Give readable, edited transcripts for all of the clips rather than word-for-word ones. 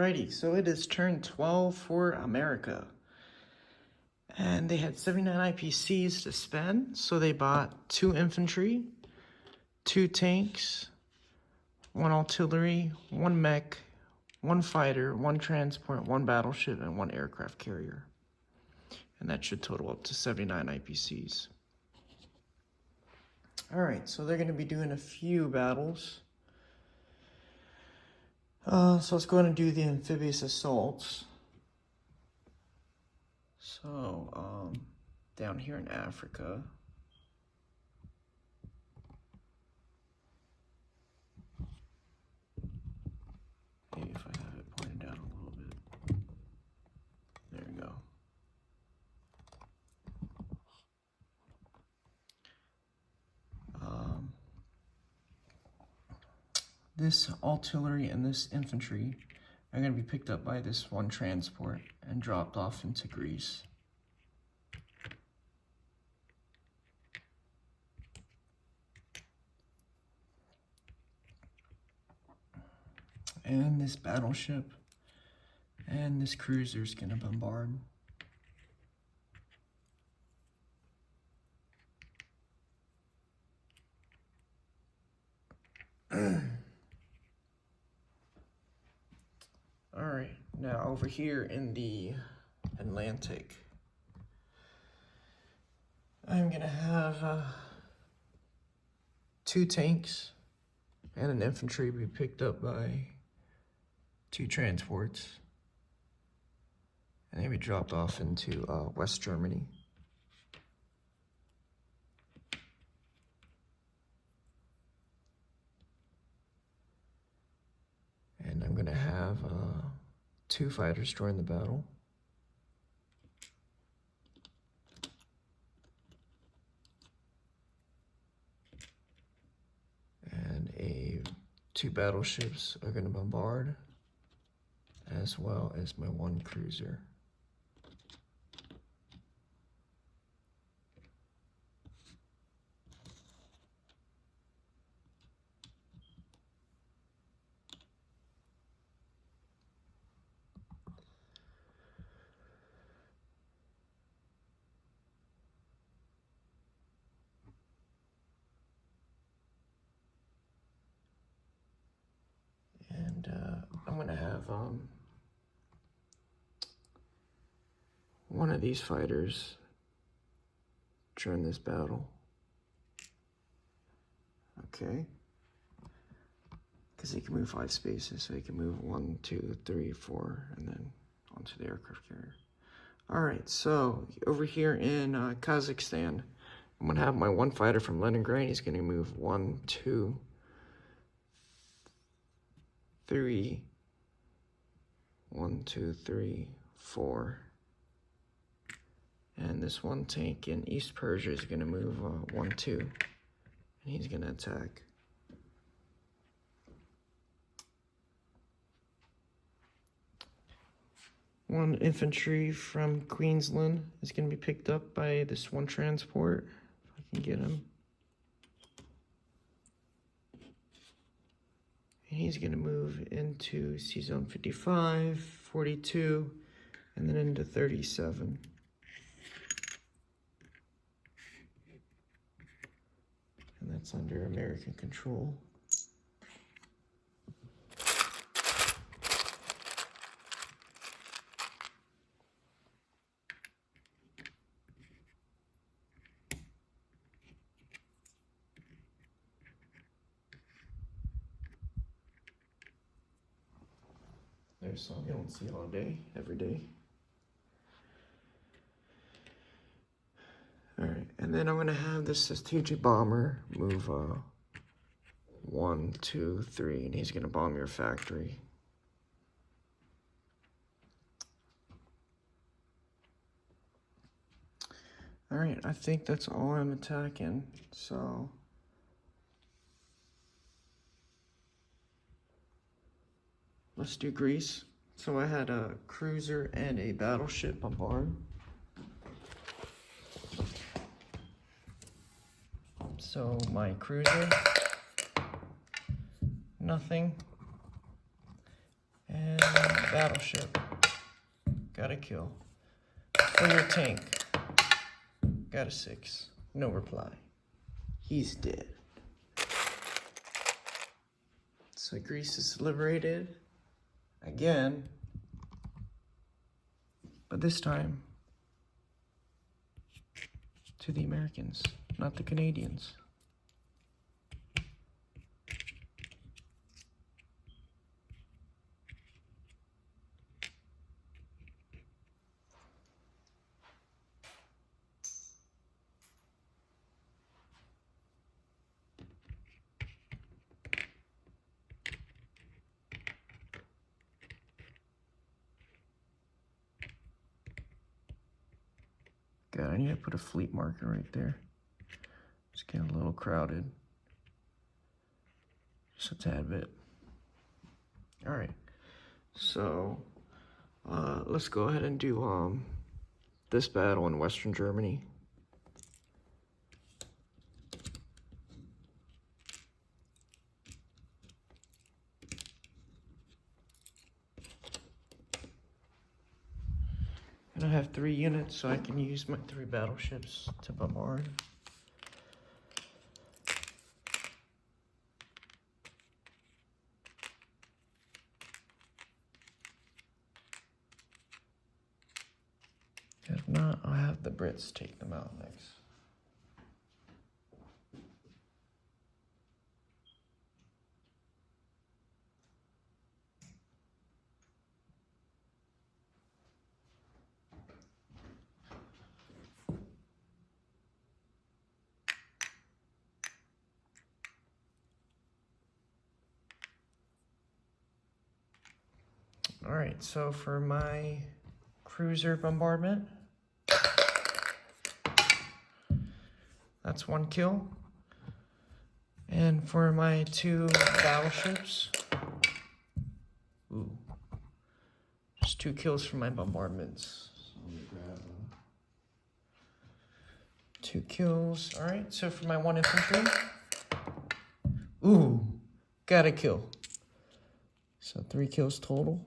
Alrighty, so it is turn 12 for America. And they had 79 IPCs to spend, so they bought 2 infantry, 2 tanks, 1 artillery, 1 mech, 1 fighter, 1 transport, 1 battleship, and 1 aircraft carrier. And that should total up to 79 IPCs. Alright, so they're going to be doing a few battles. So let's go ahead and do the amphibious assaults. So, down here in Africa, maybe if I have it pointed out a little bit, there we go. This artillery and this infantry are going to be picked up by this 1 transport and dropped off into Greece. And this battleship and this cruiser is going to bombard. Alright, now over here in the Atlantic, I'm going to have 2 tanks and an infantry be picked up by 2 transports, and they be dropped off into West Germany. And I'm going to have 2 fighters join the battle. And 2 battleships are going to bombard, as well as my 1 cruiser. I'm going to have 1 of these fighters join this battle. Okay. Because he can move 5 spaces, so he can move 1, 2, 3, 4, and then onto the aircraft carrier. Alright, so over here in Kazakhstan, I'm going to have my 1 fighter from Leningrad. He's going to move 1, 2, 3, 1, 2, 3, 4. And this 1 tank in East Persia is going to move 1, 2. And he's going to attack. One infantry from Queensland is going to be picked up by this 1 transport. If I can get him. And he's going to move into C-Zone 55, 42, and then into 37. And that's under American control. There's some you don't see all day, every day. Alright, and then I'm going to have this strategic bomber move 1, 2, 3, and he's going to bomb your factory. Alright, I think that's all I'm attacking, so let's do Greece. So I had a cruiser and a battleship bombard. So my cruiser, nothing. And battleship. Got a kill. For your tank. Got a 6. No reply. He's dead. So Greece is liberated. Again. But this time to the Americans, not the Canadians. God, I need to put a fleet marker right there. It's getting a little crowded. Just a tad bit. All right, so let's go ahead and do this battle in Western Germany. And I have 3 units, so I can use my 3 battleships to bombard. If not, I'll have the Brits take them out next. All right, so for my cruiser bombardment, that's 1 kill. And for my 2 battleships, just 2 kills for my bombardments. So let me grab 2 kills. All right, so for my 1 infantry, got a kill. So 3 kills total.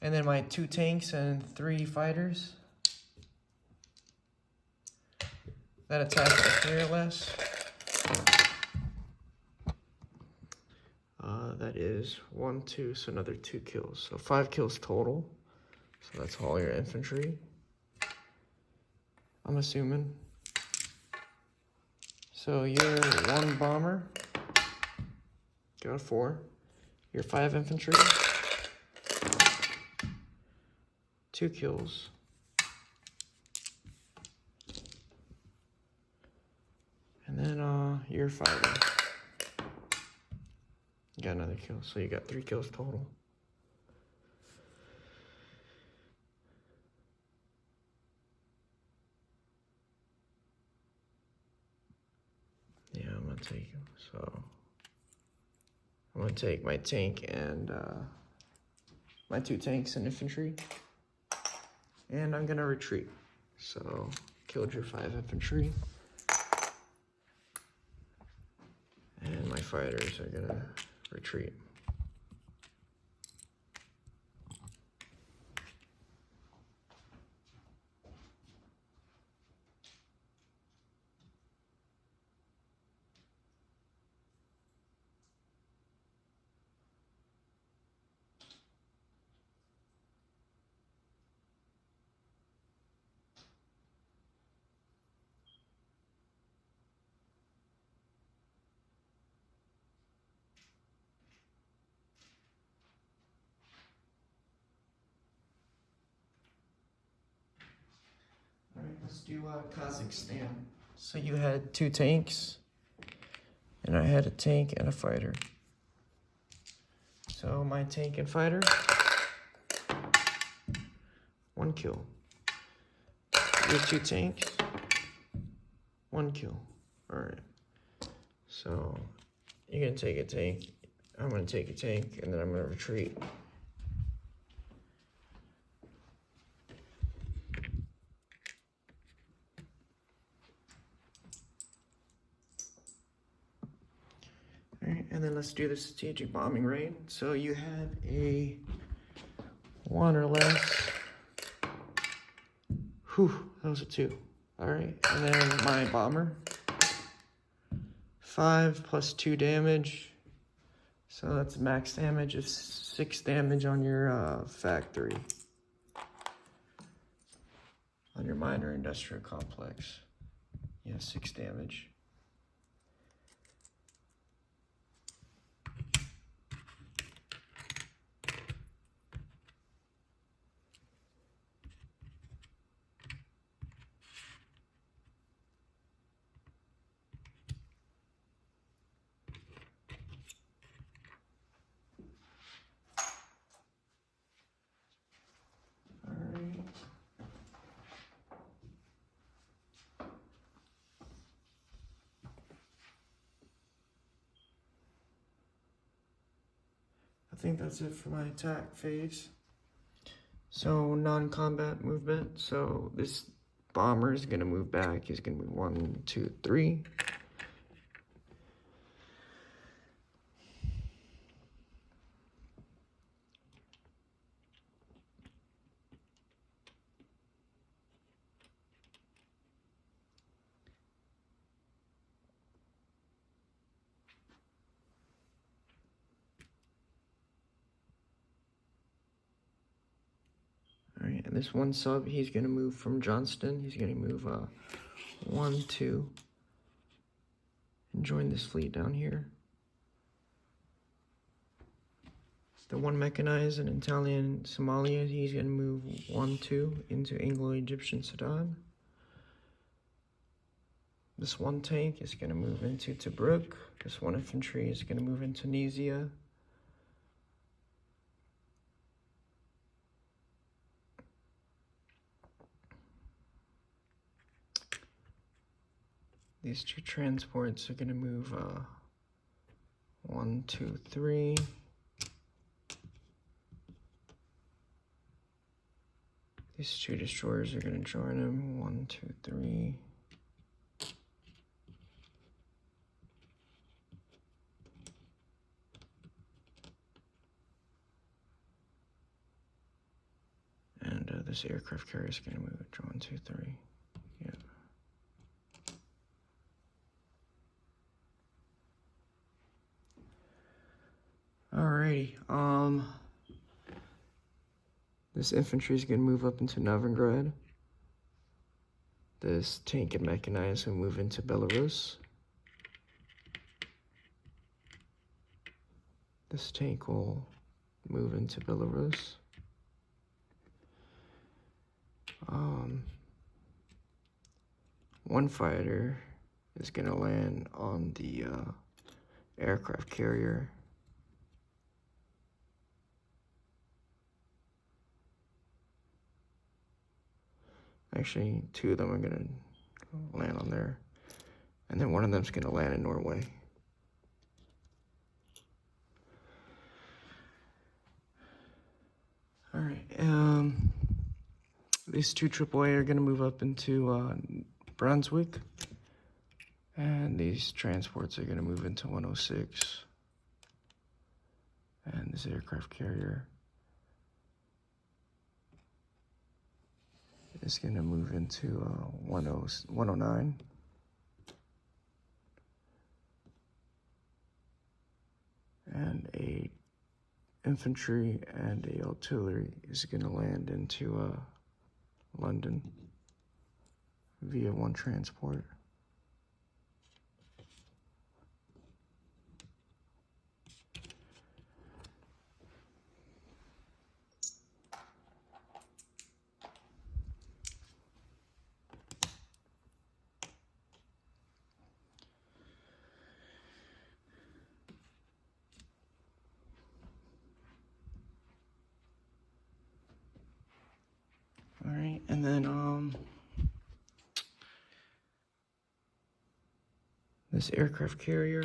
And then my 2 tanks and 3 fighters. That attack with 3 or less. That is 1, 2, so another 2 kills. So 5 kills total. So that's all your infantry, I'm assuming. So your 1 bomber, got a 4. Your 5 infantry, 2 kills. And then your fighter, you got another kill, so you got 3 kills total. Yeah, I'm gonna take him. So I'm gonna take my tank and my 2 tanks and infantry, and I'm gonna retreat. So killed your 5 infantry, and my fighters are gonna retreat. All right, let's do Kazakhstan. So you had 2 tanks, and I had a tank and a fighter. So my tank and fighter, 1 kill. Your 2 tanks, 1 kill. All right. So you're gonna take a tank. I'm gonna take a tank, and then I'm gonna retreat. All right, and then let's do the strategic bombing raid. So you have a 1 or less. Whew, that was a 2. All right, and then my bomber. 5 plus 2 damage. So that's max damage of 6 damage on your factory. On your minor industrial complex. Yeah, 6 damage. I think that's it for my attack phase. So non-combat movement. So this bomber is gonna move back. He's gonna move 1, 2, 3. All right, and this one sub, he's gonna move from Johnston. He's gonna move 1, 2, and join this fleet down here. The one mechanized in Italian Somalia, he's gonna move 1, 2 into Anglo-Egyptian Sudan. This one tank is gonna move into Tobruk. This one infantry is gonna move into Tunisia. These 2 transports are gonna move 1, 2, 3. These 2 destroyers are gonna join them. 1, 2, 3. And this aircraft carrier is gonna move. 1, 2, 3. Yeah. Alrighty, this infantry is gonna move up into Novigrad. This tank and mechanized will move into Belarus. This tank will move into Belarus. One fighter is gonna land on the aircraft carrier. Actually, 2 of them are gonna land on there. And then one of them's gonna land in Norway. All right, these 2 AAA are gonna move up into Brunswick. And these transports are gonna move into 106. And this aircraft carrier is gonna move into 109. And a infantry and a artillery is gonna land into London via 1 transport. All right, and then this aircraft carrier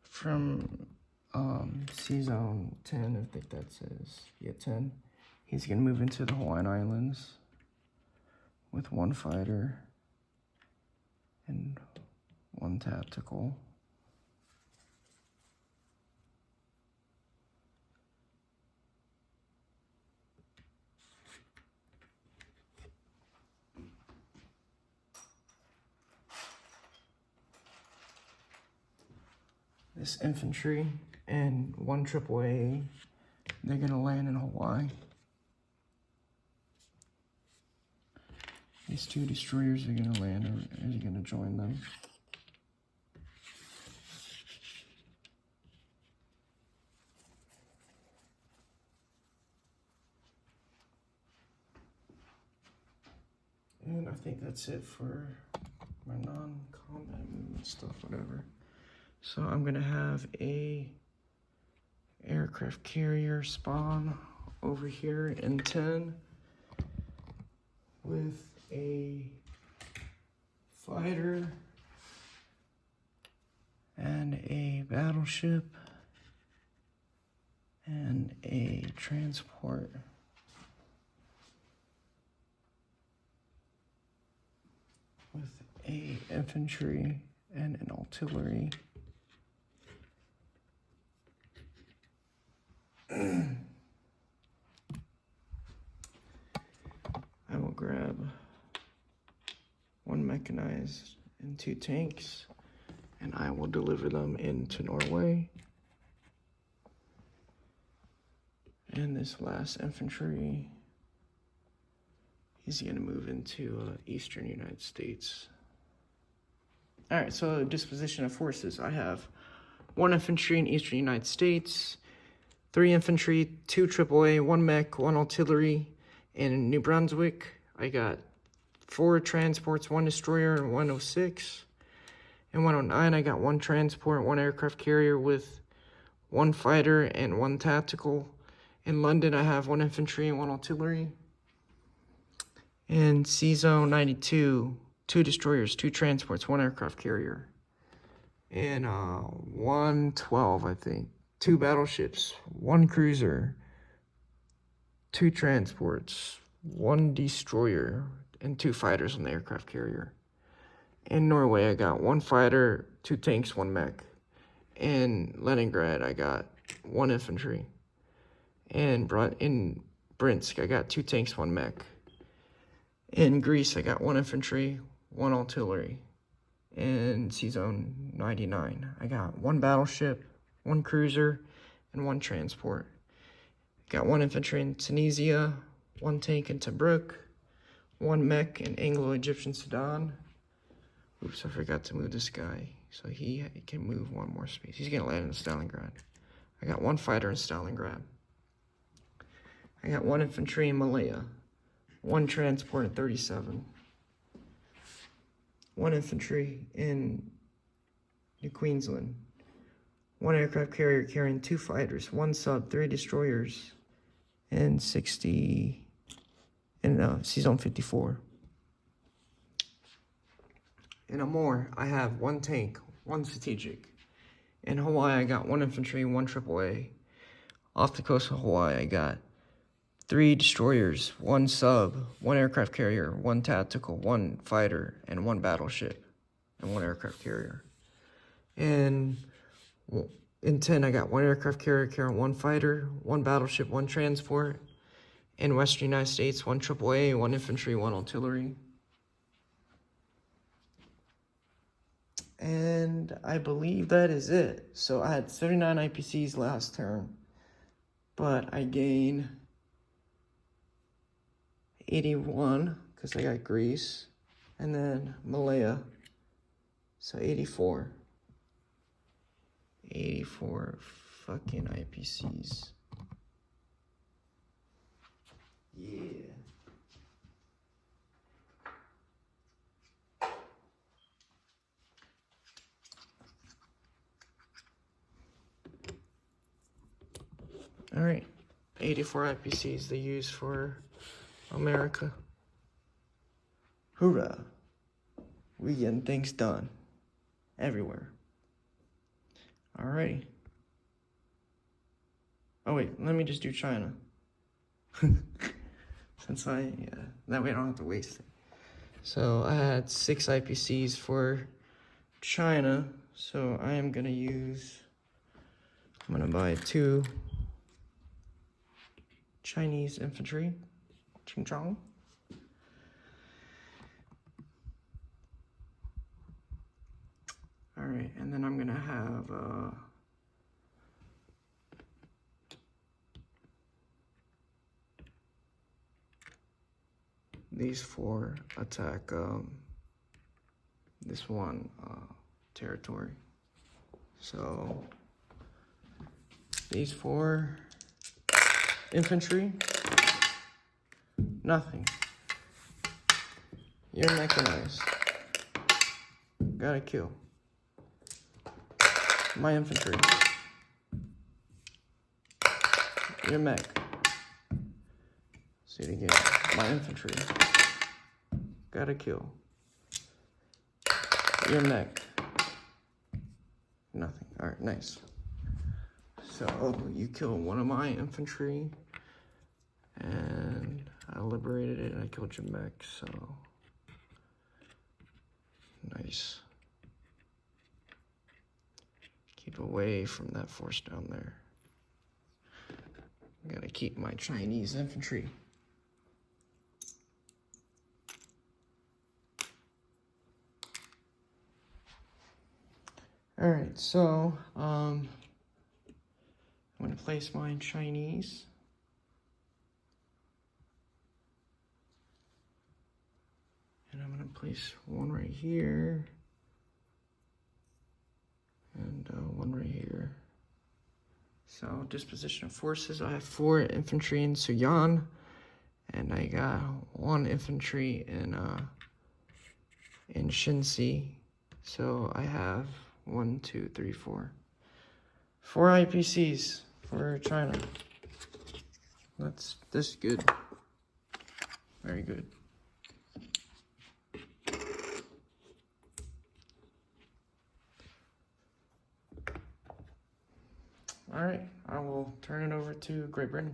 from C Zone 10, I think that says, yeah, 10. He's gonna move into the Hawaiian Islands with 1 fighter and 1 tactical. this infantry and 1 AAA. They're gonna land in Hawaii. These 2 destroyers are gonna land, or are you gonna join them? And I think that's it for my non-combat movement stuff, whatever. So I'm gonna have a aircraft carrier spawn over here in 10 with a fighter and a battleship and a transport. With a infantry and an artillery. I will grab 1 mechanized and 2 tanks, and I will deliver them into Norway. And this last infantry, he's gonna move into eastern United States. All right, so disposition of forces. I have 1 infantry in eastern United States, 3 infantry, 2 AAA, 1 mech, 1 artillery in New Brunswick. I got 4 transports, 1 destroyer, and 106. In 109, I got 1 transport, 1 aircraft carrier with 1 fighter and 1 tactical. In London, I have 1 infantry and 1 artillery. In C-Zone 92, 2 destroyers, 2 transports, 1 aircraft carrier. In 112, I think, 2 battleships, 1 cruiser, 2 transports, 1 destroyer, and 2 fighters on the aircraft carrier. In Norway, I got 1 fighter, 2 tanks, 1 mech. In Leningrad, I got 1 infantry. In Brinsk, I got 2 tanks, 1 mech. In Greece, I got 1 infantry, 1 artillery. In C-Zone 99, I got 1 battleship, 1 cruiser, and 1 transport. Got 1 infantry in Tunisia, 1 tank in Tobruk, 1 mech in Anglo-Egyptian Sudan. Oops, I forgot to move this guy, so he can move 1 more space. He's gonna land in Stalingrad. I got 1 fighter in Stalingrad. I got 1 infantry in Malaya, 1 transport in 37. 1 infantry in New Queensland. 1 aircraft carrier carrying 2 fighters, 1 sub, 3 destroyers, and 60 in C-Zone 54. In Amur, I have 1 tank, 1 strategic. In Hawaii, I got 1 infantry, 1 AAA. Off the coast of Hawaii, I got 3 destroyers, 1 sub, 1 aircraft carrier, 1 tactical, 1 fighter, and 1 battleship, and 1 aircraft carrier. In 10, I got 1 aircraft carrier carrying 1 fighter, 1 battleship, 1 transport. In Western United States, 1 AAA, 1 infantry, 1 artillery. And I believe that is it. So I had 79 IPCs last turn, but I gained 81 because I got Greece, and then Malaya, so 84. 84 fucking IPCs. Yeah. All right, 84 IPCs they use for America. Hoorah! We getting things done everywhere. Alrighty. Oh wait, let me just do China. Since that way I don't have to waste it. So I had 6 IPCs for China, so I am gonna I'm gonna buy 2 Chinese infantry, Chingchong. All right, and then I'm gonna have these 4 attack this one territory. So these 4 infantry, nothing. You're mechanized. Gotta kill. My infantry. Your mech. See it again. My infantry. Gotta kill. Your mech. Nothing. Alright, nice. So you kill one of my infantry, and I liberated it, and I killed your mech, so nice. Keep away from that force down there. Gotta keep my Chinese infantry. Alright, so I'm gonna place my Chinese. And I'm gonna place one right here. And one right here. So, disposition of forces. I have 4 infantry in Suyan, and I got 1 infantry in Shinsi. So I have 1, 2, 3, 4. 4 IPCs for China. That's good. Very good. All right, I will turn it over to Great Britain.